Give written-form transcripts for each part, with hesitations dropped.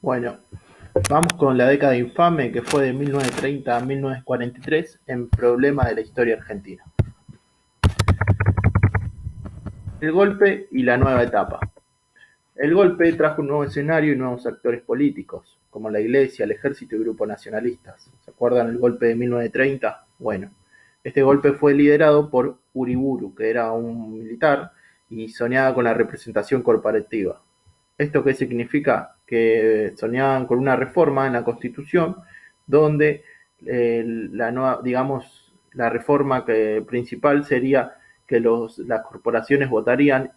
Bueno, vamos con la década infame que fue de 1930 a 1943 en Problema de la Historia Argentina. El golpe y la nueva etapa. El golpe trajo un nuevo escenario y nuevos actores políticos, como la Iglesia, el Ejército y grupos nacionalistas. ¿Se acuerdan el golpe de 1930? Bueno, este golpe fue liderado por Uriburu, que era un militar y soñaba con la representación corporativa. ¿Esto qué significa? Que soñaban con una reforma en la Constitución donde la reforma principal sería que las corporaciones votarían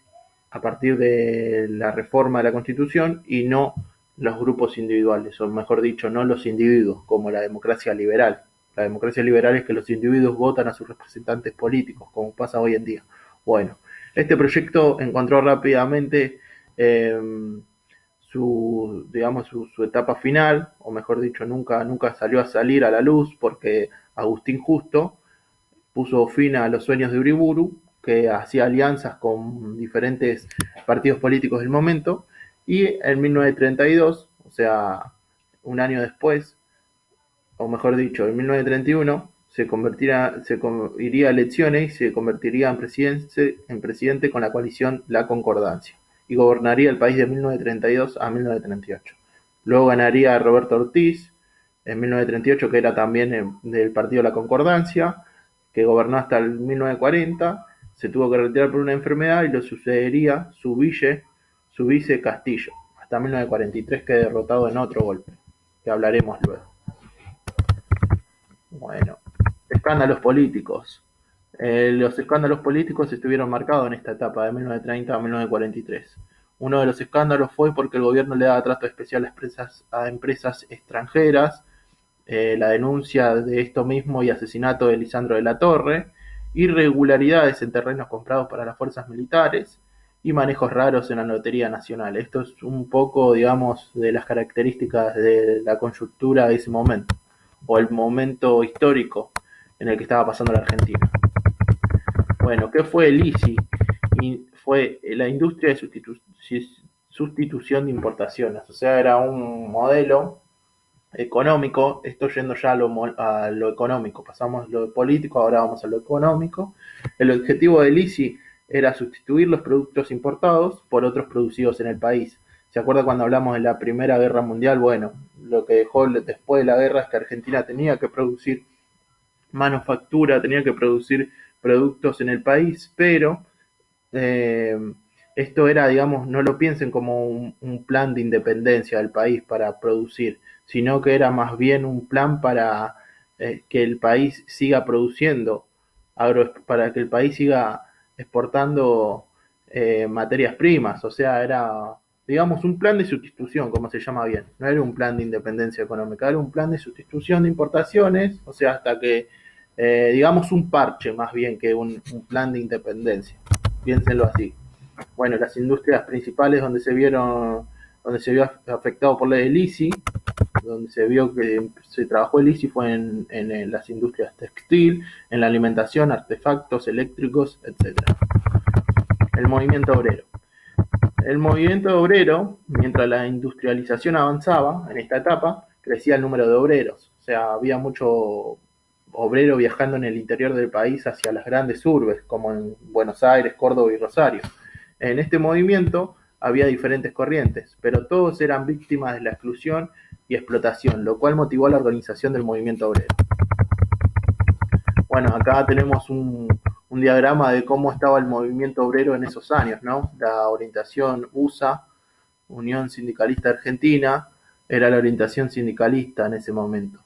a partir de la reforma de la Constitución y no los grupos individuales, o mejor dicho, no los individuos, como la democracia liberal. La democracia liberal es que los individuos votan a sus representantes políticos, como pasa hoy en día. Bueno, este proyecto encontró rápidamente su etapa final, o mejor dicho, nunca salió a salir a la luz porque Agustín Justo puso fin a los sueños de Uriburu, que hacía alianzas con diferentes partidos políticos del momento, y en 1932, o sea, un año después, o mejor dicho, en 1931, iría a elecciones y se convertiría en presidente con la coalición La Concordancia, y gobernaría el país de 1932 a 1938. Luego ganaría Roberto Ortiz en 1938, que era también del partido La Concordancia, que gobernó hasta el 1940, se tuvo que retirar por una enfermedad y lo sucedería su vice Castillo, hasta 1943, que derrotado en otro golpe, que hablaremos luego. Bueno, escándalos políticos. Los escándalos políticos estuvieron marcados en esta etapa de 1930 a 1943. Uno de los escándalos fue porque el gobierno le daba trato especial a empresas extranjeras, la denuncia de esto mismo y asesinato de Lisandro de la Torre, irregularidades en terrenos comprados para las fuerzas militares y manejos raros en la Lotería Nacional. Esto es un poco, digamos, de las características de la coyuntura de ese momento, o el momento histórico en el que estaba pasando la Argentina. Bueno, ¿qué fue el ICI? Fue la industria de sustitución de importaciones, o sea, era un modelo económico. Esto yendo ya a lo económico, pasamos lo político, ahora vamos a lo económico. El objetivo del ICI era sustituir los productos importados por otros producidos en el país. ¿Se acuerda cuando hablamos de la Primera Guerra Mundial? Bueno, lo que dejó después de la guerra es que Argentina tenía que producir manufactura, tenía que producir productos en el país, pero esto era, digamos, no lo piensen como un plan de independencia del país para producir, sino que era más bien un plan para que el país siga produciendo, para que el país siga exportando materias primas. O sea, era, digamos, un plan de sustitución, como se llama bien. No era un plan de independencia económica, era un plan de sustitución de importaciones, o sea, hasta que, digamos, un parche más bien que un plan de independencia. Piénsenlo así. Bueno, las industrias principales donde se vio afectado por la del ICI, donde se vio que se trabajó el ICI fue en las industrias textil, en la alimentación, artefactos eléctricos, etc. El movimiento obrero. El movimiento obrero, mientras la industrialización avanzaba en esta etapa, crecía el número de obreros. O sea, había mucho obrero viajando en el interior del país hacia las grandes urbes, como en Buenos Aires, Córdoba y Rosario. En este movimiento había diferentes corrientes, pero todos eran víctimas de la exclusión y explotación, lo cual motivó la organización del movimiento obrero. Bueno, acá tenemos un diagrama de cómo estaba el movimiento obrero en esos años, ¿no? La orientación USA, Unión Sindicalista Argentina, era la orientación sindicalista en ese momento.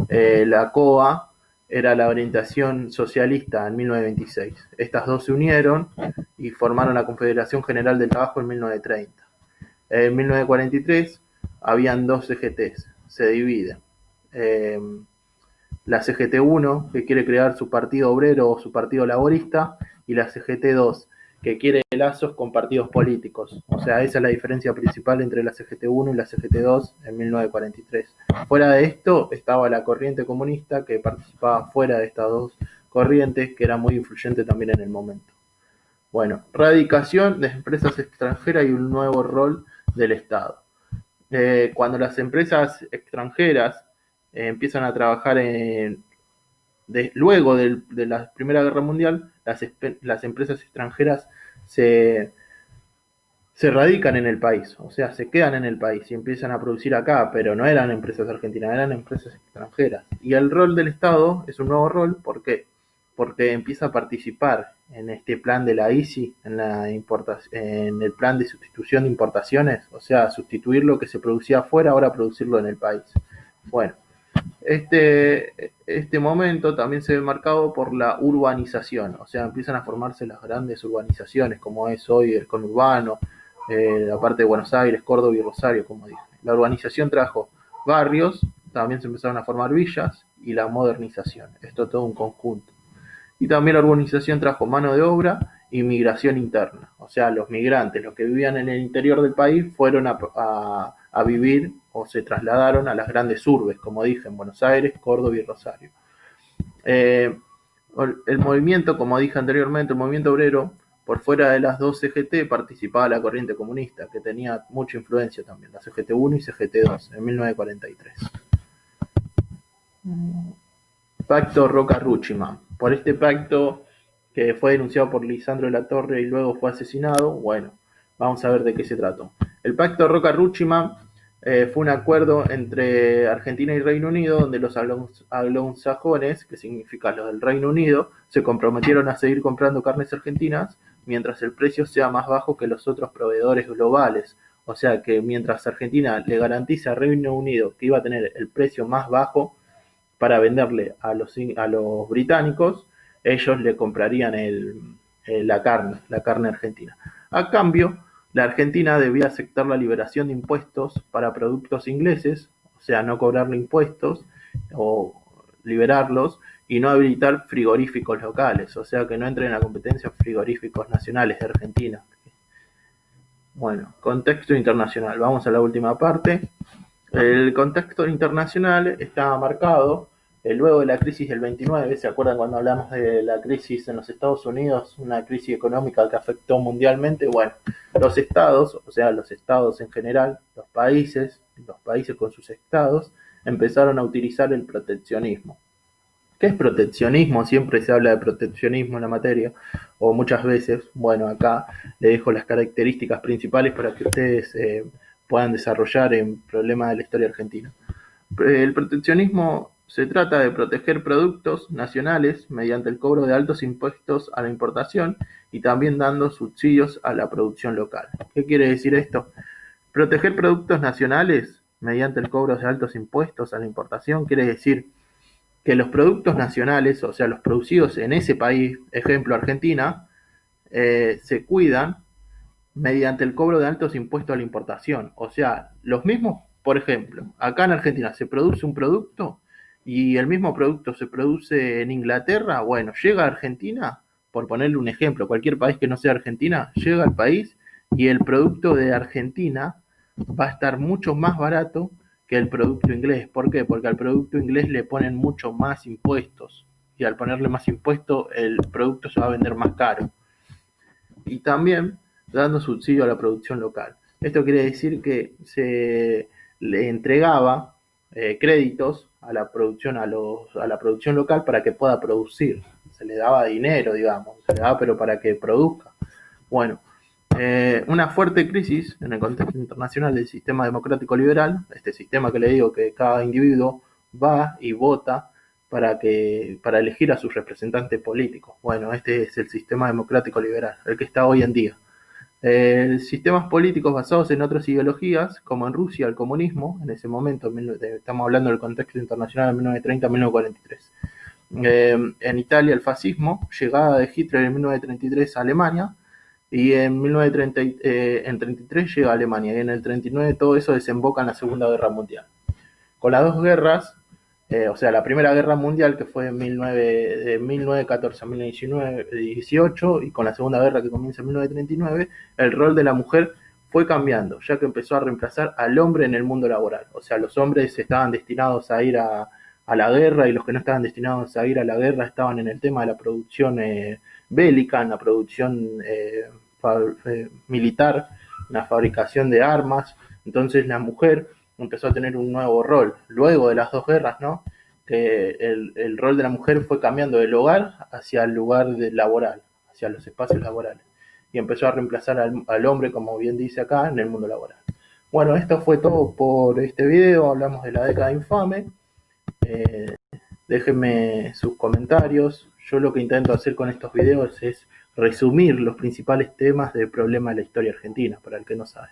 La COA era la orientación socialista en 1926. Estas dos se unieron y formaron la Confederación General del Trabajo en 1930. En 1943 habían dos CGTs, se dividen. La CGT-1, que quiere crear su partido obrero o su partido laborista, y la CGT-2, que quiere lazos con partidos políticos. O sea, esa es la diferencia principal entre la CGT-1 y la CGT-2 en 1943. Fuera de esto estaba la corriente comunista, que participaba fuera de estas dos corrientes, que era muy influyente también en el momento. Bueno, radicación de empresas extranjeras y un nuevo rol del Estado. Cuando las empresas extranjeras empiezan a trabajar luego de la Primera Guerra Mundial, las empresas extranjeras se, se radican en el país, o sea, se quedan en el país y empiezan a producir acá, pero no eran empresas argentinas, eran empresas extranjeras. Y el rol del Estado es un nuevo rol, ¿por qué? Porque empieza a participar en este plan de la ICI, en el plan de sustitución de importaciones, o sea, sustituir lo que se producía afuera, ahora producirlo en el país. Bueno, este momento también se ve marcado por la urbanización, o sea, empiezan a formarse las grandes urbanizaciones, como es hoy el conurbano, la parte de Buenos Aires, Córdoba y Rosario, como dije. La urbanización trajo barrios, también se empezaron a formar villas y la modernización. Esto todo un conjunto. Y también la urbanización trajo mano de obra y migración interna. O sea, los migrantes, los que vivían en el interior del país, fueron a vivir o se trasladaron a las grandes urbes, como dije, en Buenos Aires, Córdoba y Rosario. Eh, el movimiento, como dije anteriormente, el movimiento obrero, por fuera de las dos CGT, participaba la corriente comunista, que tenía mucha influencia también, la CGT-1 y CGT-2, en 1943. Pacto Roca-Rúchima. Por este pacto, que fue denunciado por Lisandro de la Torre y luego fue asesinado, bueno, vamos a ver de qué se trató. El Pacto Roca-Rúchima fue un acuerdo entre Argentina y Reino Unido, donde los anglosajones, que significa los del Reino Unido, se comprometieron a seguir comprando carnes argentinas mientras el precio sea más bajo que los otros proveedores globales. O sea que mientras Argentina le garantiza a Reino Unido que iba a tener el precio más bajo para venderle a los británicos, ellos le comprarían la carne argentina. A cambio, la Argentina debía aceptar la liberación de impuestos para productos ingleses, o sea, no cobrarle impuestos o liberarlos y no habilitar frigoríficos locales, o sea, que no entren en la competencia frigoríficos nacionales de Argentina. Bueno, contexto internacional. Vamos a la última parte. El contexto internacional está marcado luego de la crisis del 29. ¿Se acuerdan cuando hablamos de la crisis en los Estados Unidos? Una crisis económica que afectó mundialmente. Bueno, los estados, o sea, los estados en general, los países con sus estados, empezaron a utilizar el proteccionismo. ¿Qué es proteccionismo? Siempre se habla de proteccionismo en la materia, o muchas veces. Bueno, acá le dejo las características principales para que ustedes puedan desarrollar en problemas de la historia argentina. El proteccionismo se trata de proteger productos nacionales mediante el cobro de altos impuestos a la importación y también dando subsidios a la producción local. ¿Qué quiere decir esto? Proteger productos nacionales mediante el cobro de altos impuestos a la importación quiere decir que los productos nacionales, o sea, los producidos en ese país, ejemplo Argentina, se cuidan mediante el cobro de altos impuestos a la importación. O sea, los mismos, por ejemplo, acá en Argentina se produce un producto y el mismo producto se produce en Inglaterra, bueno, llega a Argentina, por ponerle un ejemplo, cualquier país que no sea Argentina, llega al país y el producto de Argentina va a estar mucho más barato que el producto inglés. ¿Por qué? Porque al producto inglés le ponen mucho más impuestos y al ponerle más impuestos el producto se va a vender más caro. Y también dando subsidio a la producción local. Esto quiere decir que se le entregaba créditos a la producción a la producción local para que pueda producir. Se le daba dinero, digamos, se le daba pero para que produzca. Bueno, una fuerte crisis en el contexto internacional del sistema democrático liberal, este sistema que le digo que cada individuo va y vota para elegir a sus representantes políticos. Bueno, este es el sistema democrático liberal, el que está hoy en día. Sistemas políticos basados en otras ideologías, como en Rusia el comunismo, en ese momento, estamos hablando del contexto internacional de 1930-1943. En Italia el fascismo, llegada de Hitler en 1933 a Alemania, y en 1933 llega a Alemania, y en el 39 todo eso desemboca en la Segunda Guerra Mundial. Con las dos guerras, o sea, la Primera Guerra Mundial, que fue de 1914 a 1918, y con la Segunda Guerra que comienza en 1939, el rol de la mujer fue cambiando, ya que empezó a reemplazar al hombre en el mundo laboral. O sea, los hombres estaban destinados a ir a la guerra y los que no estaban destinados a ir a la guerra estaban en el tema de la producción bélica, en la producción militar, en la fabricación de armas, Entonces la mujer empezó a tener un nuevo rol, luego de las dos guerras, ¿no? Que el rol de la mujer fue cambiando del hogar hacia el lugar laboral, hacia los espacios laborales, y empezó a reemplazar al hombre, como bien dice acá, en el mundo laboral. Bueno, esto fue todo por este video, hablamos de la década infame. Eh, Déjenme sus comentarios. Yo lo que intento hacer con estos videos es resumir los principales temas del problema de la historia argentina, para el que no sabe.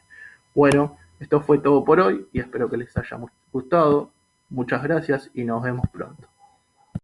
Bueno, esto fue todo por hoy y espero que les haya gustado. Muchas gracias y nos vemos pronto.